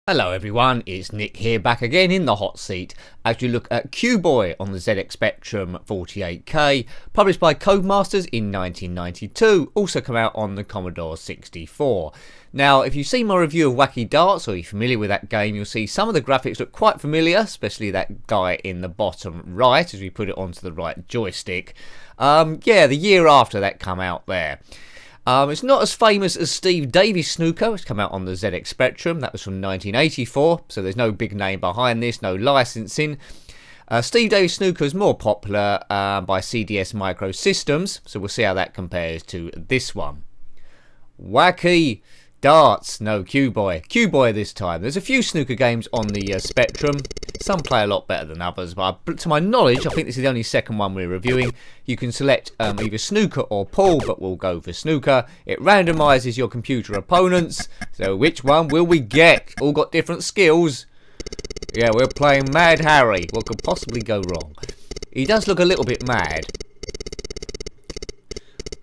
Hello everyone, it's Nick here, back again in the hot seat as we look at Q-Boy on the ZX Spectrum 48K, published by Codemasters in 1992, also come out on the Commodore 64. Now, if you've seen my review of Wacky Darts, or you're familiar with that game, you'll see some of the graphics look quite familiar, especially that guy in the bottom right, as we put it onto the right joystick. Yeah, the year after that come out there. It's not as famous as Steve Davis Snooker, which came out on the ZX Spectrum. That was from 1984, so there's no big name behind this, no licensing. Steve Davis Snooker is more popular by CDS Microsystems, so we'll see how that compares to this one. Wacky Darts, no, Q-Boy. Q-Boy this time. There's a few snooker games on the Spectrum. Some play a lot better than others, but to my knowledge, I think this is the only second one we're reviewing. You can select either snooker or pool, but we'll go for snooker. It randomises your computer opponents. So which one will we get? All got different skills. Yeah, we're playing Mad Harry. What could possibly go wrong? He does look a little bit mad.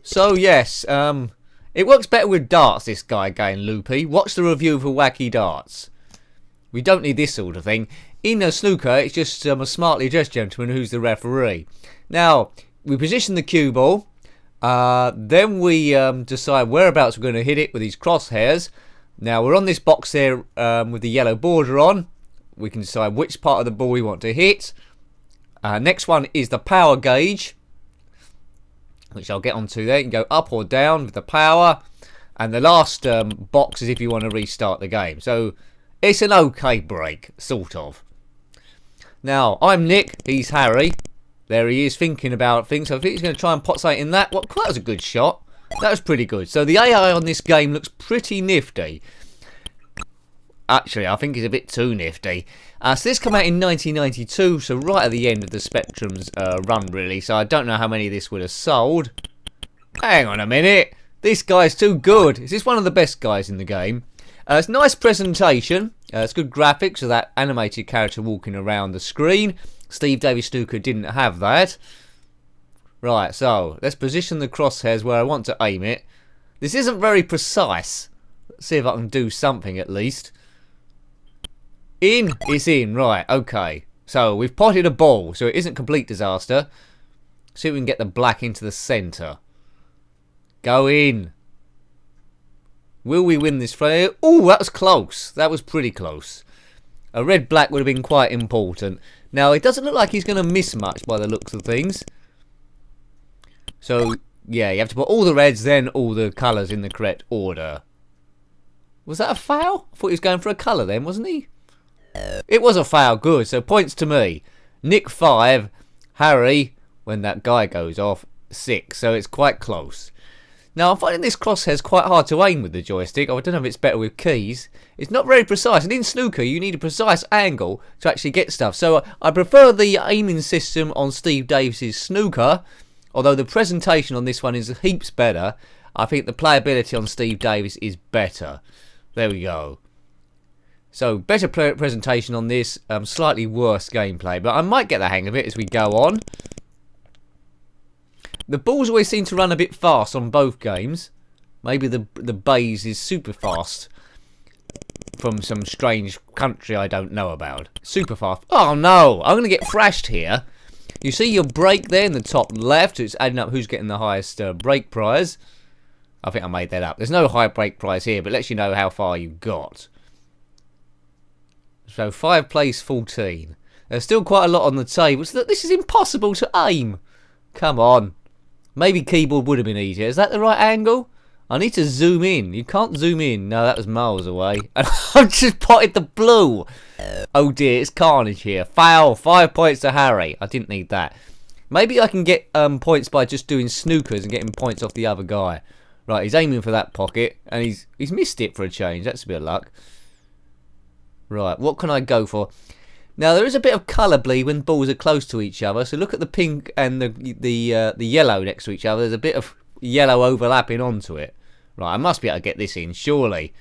So yes, it works better with darts, this guy going loopy. Watch the review for Wacky Darts. We don't need this sort of thing. In a snooker, it's just a smartly dressed gentleman who's the referee. Now, we position the cue ball. Then we decide whereabouts we're going to hit it with these crosshairs. Now, we're on this box here with the yellow border on. We can decide which part of the ball we want to hit. Next one is the power gauge, which I'll get onto there. You can go up or down with the power. And the last box is if you want to restart the game. So it's an okay break, sort of. Now, I'm Nick, he's Harry. There he is thinking about things. So I think he's going to try and pot something in that. Well, that was a good shot. That was pretty good. So the AI on this game looks pretty nifty. Actually, I think it's a bit too nifty. So this came out in 1992, so right at the end of the Spectrum's run, really. So I don't know how many of this would have sold. Hang on a minute. This guy's too good. Is this one of the best guys in the game? It's nice presentation. It's good graphics of that animated character walking around the screen. Steve Davis Snooker didn't have that. Right, so let's position the crosshairs where I want to aim it. This isn't very precise. Let's see if I can do something at least. In, it's in, right, okay. So we've potted a ball, so it isn't complete disaster. See if we can get the black into the centre. Go in. Will we win this fray? Oh, that was close. That was pretty close. A red-black would have been quite important. Now, it doesn't look like he's going to miss much by the looks of things. So, yeah, you have to put all the reds, then all the colours in the correct order. Was that a foul? I thought he was going for a colour then, wasn't he? It was a foul, good. So, points to me. Nick 5, Harry, when that guy goes off, 6. So, it's quite close. Now, I'm finding this crosshairs quite hard to aim with the joystick. I don't know if it's better with keys. It's not very precise. And in snooker, you need a precise angle to actually get stuff. So I prefer the aiming system on Steve Davis's snooker. Although the presentation on this one is heaps better. I think the playability on Steve Davis is better. There we go. So, better presentation on this. Slightly worse gameplay. But I might get the hang of it as we go on. The balls always seem to run a bit fast on both games. Maybe the bays is super fast from some strange country I don't know about. Super fast. Oh no, I'm going to get thrashed here. You see your break there in the top left. It's adding up who's getting the highest break prize. I think I made that up. There's no high break prize here, but it lets you know how far you got. So 5 plays 14. There's still quite a lot on the table. So this is impossible to aim. Come on. Maybe keyboard would have been easier. Is that the right angle? I need to zoom in. You can't zoom in. No, that was miles away. And I've just potted the blue. Oh dear, it's carnage here. Foul. 5 points to Harry. I didn't need that. Maybe I can get points by just doing snookers and getting points off the other guy. Right, he's aiming for that pocket. And he's missed it for a change. That's a bit of luck. Right, what can I go for? Now, there is a bit of colour bleed when balls are close to each other. So look at the pink and the yellow next to each other. There's a bit of yellow overlapping onto it. Right, I must be able to get this in, surely.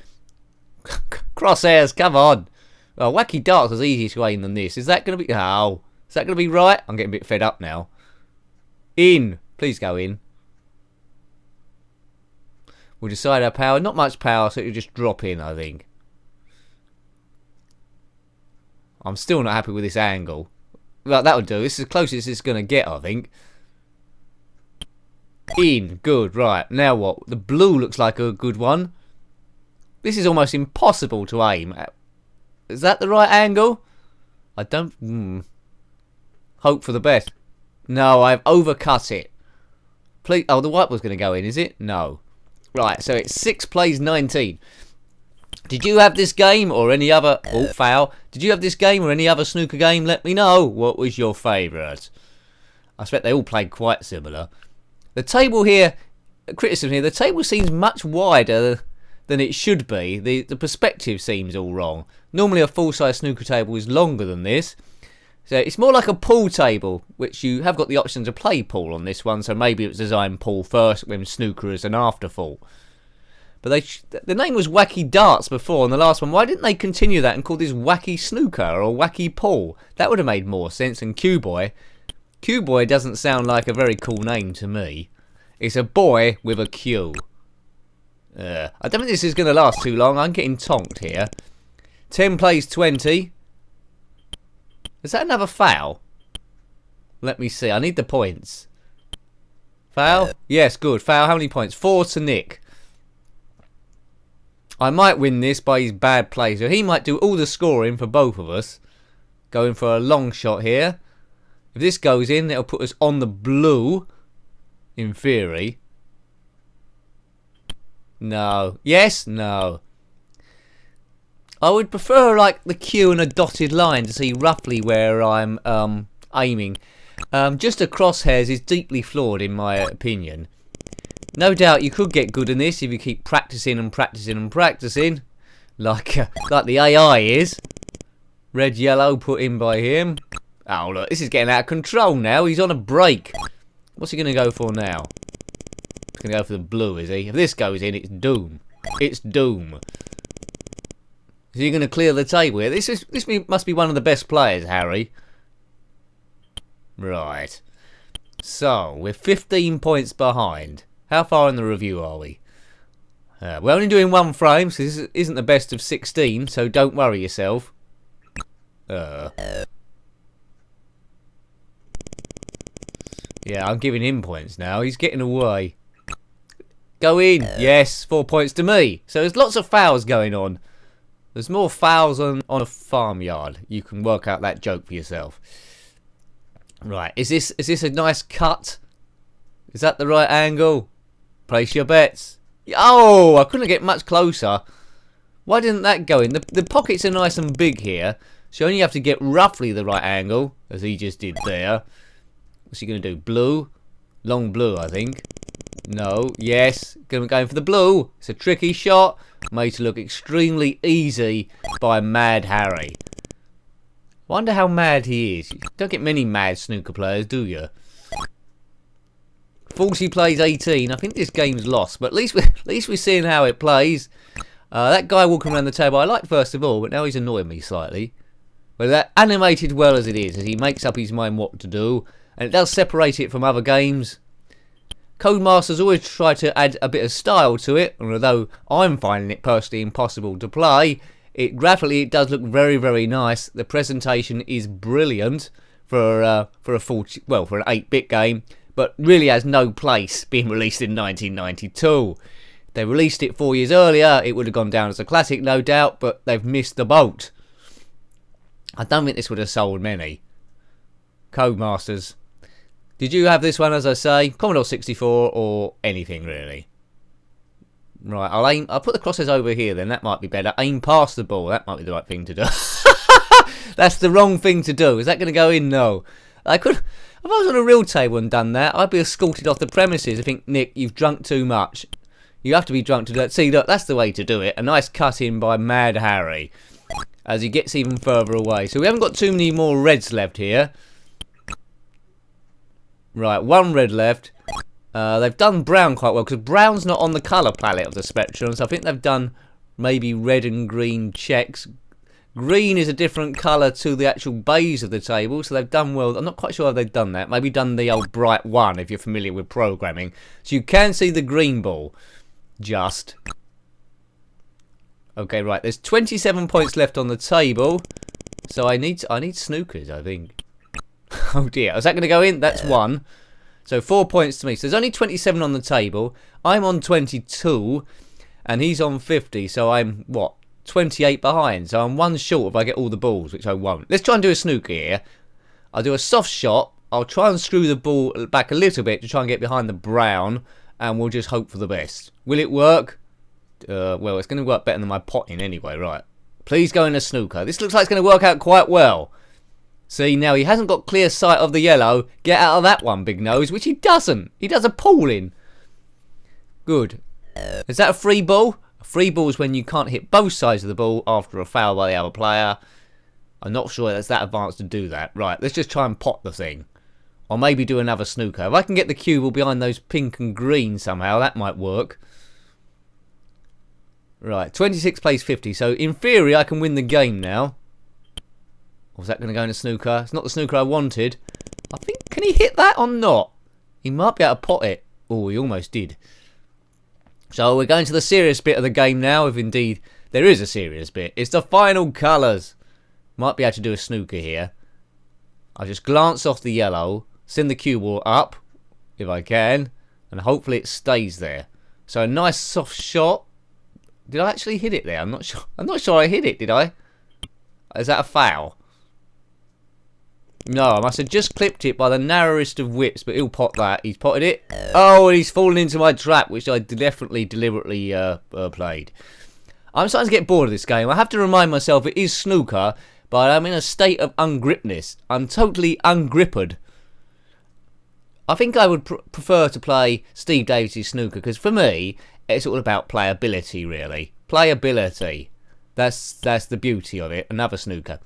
Crosshairs, come on. Well, Wacky Darts was easier to aim than this. Is that going to be... Oh, is that going to be right? I'm getting a bit fed up now. In. Please go in. We'll decide our power. Not much power, so it'll just drop in, I think. I'm still not happy with this angle. Right, that'll do. This is as close as it's going to get, I think. In. Good. Right. Now what? The blue looks like a good one. This is almost impossible to aim at. Is that the right angle? I don't... Hope for the best. No, I've overcut it. Please. Oh, the white was going to go in, is it? No. Right, so it's 6 plays 19. Did you have this game or any other... Oh, foul. Did you have this game or any other snooker game? Let me know. What was your favourite? I expect they all played quite similar. The table here... Criticism here. The table seems much wider than it should be. The perspective seems all wrong. Normally a full-size snooker table is longer than this. So it's more like a pool table, which you have got the option to play pool on this one. So maybe it was designed pool first, when snooker is an afterthought. But the name was Wacky Darts before on the last one. Why didn't they continue that and call this Wacky Snooker or Wacky Pool? That would have made more sense than Q-Boy. Q-Boy doesn't sound like a very cool name to me. It's a boy with a Q. I don't think this is going to last too long. I'm getting tonked here. 10 plays 20. Is that another foul? Let me see. I need the points. Foul? Yes, good. Foul. How many points? 4 to Nick. I might win this by his bad play. So he might do all the scoring for both of us. Going for a long shot here. If this goes in, it'll put us on the blue. In theory. No. Yes? No. I would prefer like the Q and a dotted line to see roughly where I'm aiming. Just a crosshairs is deeply flawed in my opinion. No doubt you could get good in this if you keep practicing and practicing and practicing. Like the AI is. Red, yellow put in by him. Oh look, this is getting out of control now. He's on a break. What's he going to go for now? He's going to go for the blue, is he? If this goes in, it's doom. It's doom. Is he going to clear the table here? This must be one of the best players, Harry. Right. So, we're 15 points behind. How far in the review are we? We're only doing 1 frame, so this isn't the best of 16, so don't worry yourself. Yeah, I'm giving him points now. He's getting away. Go in. Yes, 4 points to me. So there's lots of fouls going on. There's more fouls on a farmyard. You can work out that joke for yourself. Right, is this a nice cut? Is that the right angle? Place your bets. Oh, I couldn't get much closer. Why didn't that go in? The pockets are nice and big here, so you only have to get roughly the right angle, as he just did there. What's he going to do? Blue? Long blue, I think. No. Yes. Going for the blue. It's a tricky shot. Made to look extremely easy by Mad Harry. Wonder how mad he is. You don't get many mad snooker players, do you? 40 plays 18. I think this game's lost, but at least we're seeing how it plays. That guy walking around the table I liked first of all, but now he's annoying me slightly. But that animated well as it is, as he makes up his mind what to do, and it does separate it from other games. Codemasters always try to add a bit of style to it, and although I'm finding it personally impossible to play, graphically it does look very, very nice. The presentation is brilliant for an 8-bit game, but really has no place being released in 1992. If they released it 4 years earlier, it would have gone down as a classic, no doubt, but they've missed the boat. I don't think this would have sold many. Codemasters. Did you have this one, as I say? Commodore 64 or anything, really? Right, I'll put the crosshairs over here then. That might be better. Aim past the ball. That might be the right thing to do. That's the wrong thing to do. Is that going to go in? No. If I was on a real table and done that, I'd be escorted off the premises. I think, Nick, you've drunk too much. You have to be drunk to do that. See, look, that's the way to do it. A nice cut in by Mad Harry as he gets even further away. So we haven't got too many more reds left here. Right, 1 red left. They've done brown quite well, because brown's not on the colour palette of the Spectrum, so I think they've done maybe red and green checks. Green is a different colour to the actual base of the table, so they've done well. I'm not quite sure how they've done that. Maybe done the old bright 1, if you're familiar with programming. So you can see the green ball. Just. Okay, right, there's 27 points left on the table. So I need snookers, I think. Oh dear, is that going to go in? That's 1. So 4 points to me. So there's only 27 on the table. I'm on 22, and he's on 50. So I'm, what, 28 behind. So I'm 1 short if I get all the balls, which I won't. Let's try and do a snooker here. I'll do a soft shot. I'll try and screw the ball back a little bit to try and get behind the brown, and we'll just hope for the best. Will it work? Well, it's going to work better than my potting anyway, right? Please go in a snooker. This looks like it's going to work out quite well. See, now he hasn't got clear sight of the yellow. Get out of that one, big nose, which he doesn't. He does a pooling. Good. Is that a free ball? A free ball is when you can't hit both sides of the ball after a foul by the other player. I'm not sure that's that advanced to do that. Right, let's just try and pot the thing. Or maybe do another snooker. If I can get the cue ball behind those pink and green somehow, that might work. Right, 26 plays 50. So, in theory, I can win the game now. Or is that going to go in a snooker? It's not the snooker I wanted. I think, can he hit that or not? He might be able to pot it. Oh, he almost did. So, we're going to the serious bit of the game now, if indeed there is a serious bit. It's the final colours. Might be able to do a snooker here. I'll just glance off the yellow, send the cue ball up, if I can, and hopefully it stays there. So a nice soft shot. Did I actually hit it there? I'm not sure. I'm not sure I hit it, did I? Is that a foul? No, I must have just clipped it by the narrowest of whips, but he'll pot that. He's potted it. Oh, and he's fallen into my trap, which I definitely deliberately played. I'm starting to get bored of this game. I have to remind myself it is snooker, but I'm in a state of ungripness. I'm totally ungrippered. I think I would prefer to play Steve Davis' snooker, because for me, it's all about playability, really. Playability. That's the beauty of it. Another snooker.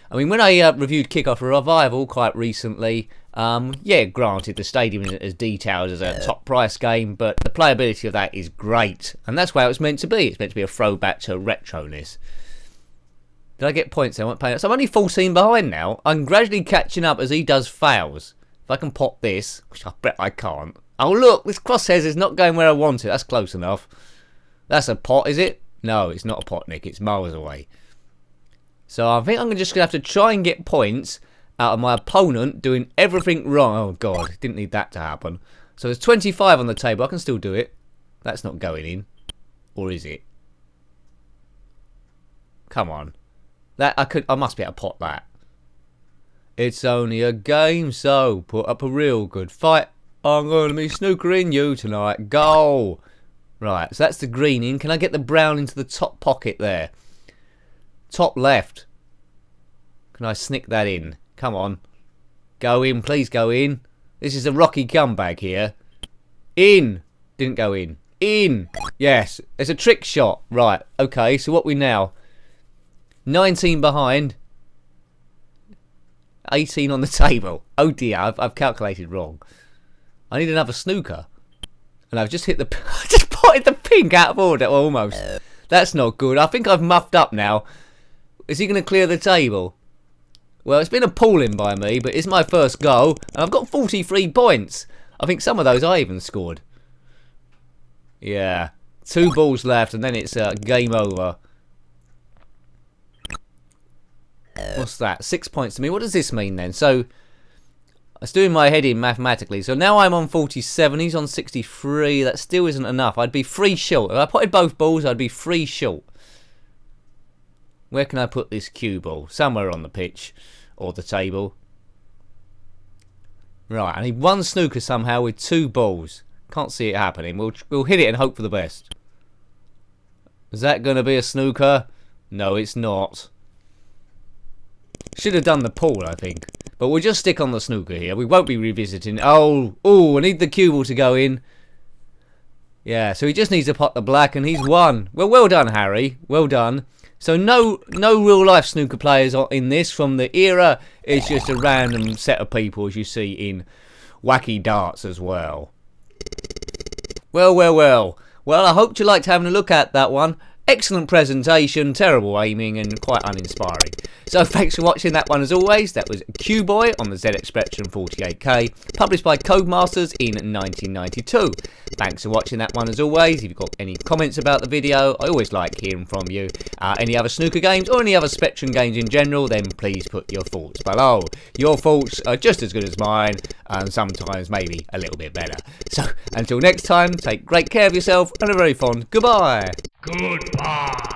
I mean, when I reviewed Kickoff Revival quite recently, yeah, granted, the stadium isn't as detailed as a top price game, but the playability of that is great. And that's where it was meant to be. It's meant to be a throwback to retroness. Did I get points? I won't pay. So I'm only 14 behind now. I'm gradually catching up as he does fouls. If I can pot this, which I bet I can't. Oh, look, this crosshairs is not going where I want it. That's close enough. That's a pot, is it? No, it's not a pot, Nick. It's miles away. So I think I'm just going to have to try and get points out of my opponent doing everything wrong. Oh, God. Didn't need that to happen. So there's 25 on the table. I can still do it. That's not going in. Or is it? Come on. I must be able to pot that. It's only a game, so put up a real good fight. I'm going to be snookering you tonight. Goal! Right, so that's the green in. Can I get the brown into the top pocket there? Top left. Can I snick that in? Come on. Go in, please go in. This is a rocky comeback here. In! Didn't go in. In! Yes, it's a trick shot. Right, okay, so what we now? 19 behind. 18 on the table. Oh dear, I've calculated wrong. I need another snooker. And I've just hit the... I just potted the pink out of order, almost. That's not good. I think I've muffed up now. Is he going to clear the table? Well, it's been appalling by me, but it's my first goal. And I've got 43 points. I think some of those I even scored. Yeah. 2 balls left, and then it's game over. What's that? 6 points to me. What does this mean then? So, it's doing my head in mathematically. So now I'm on 47. He's on 63. That still isn't enough. I'd be 3 short. If I potted both balls, I'd be 3 short. Where can I put this cue ball? Somewhere on the pitch or the table. Right, I need 1 snooker somehow with 2 balls. Can't see it happening. We'll hit it and hope for the best. Is that going to be a snooker? No, it's not. Should have done the pool, I think. But we'll just stick on the snooker here. We won't be revisiting. Oh, I need the cue ball to go in. Yeah, so he just needs to pot the black and he's won. Well done, Harry. Well done. So no real life snooker players in this from the era. It's just a random set of people, as you see in Wacky Darts as well. Well, I hope you liked having a look at that one. Excellent presentation, terrible aiming and quite uninspiring. So thanks for watching that one as always. That was Q-Boy on the ZX Spectrum 48K, published by Codemasters in 1992. Thanks for watching that one as always. If you've got any comments about the video, I always like hearing from you. Any other snooker games or any other Spectrum games in general, then please put your thoughts below. Your thoughts are just as good as mine, and sometimes maybe a little bit better. So until next time, take great care of yourself and a very fond goodbye. Goodbye.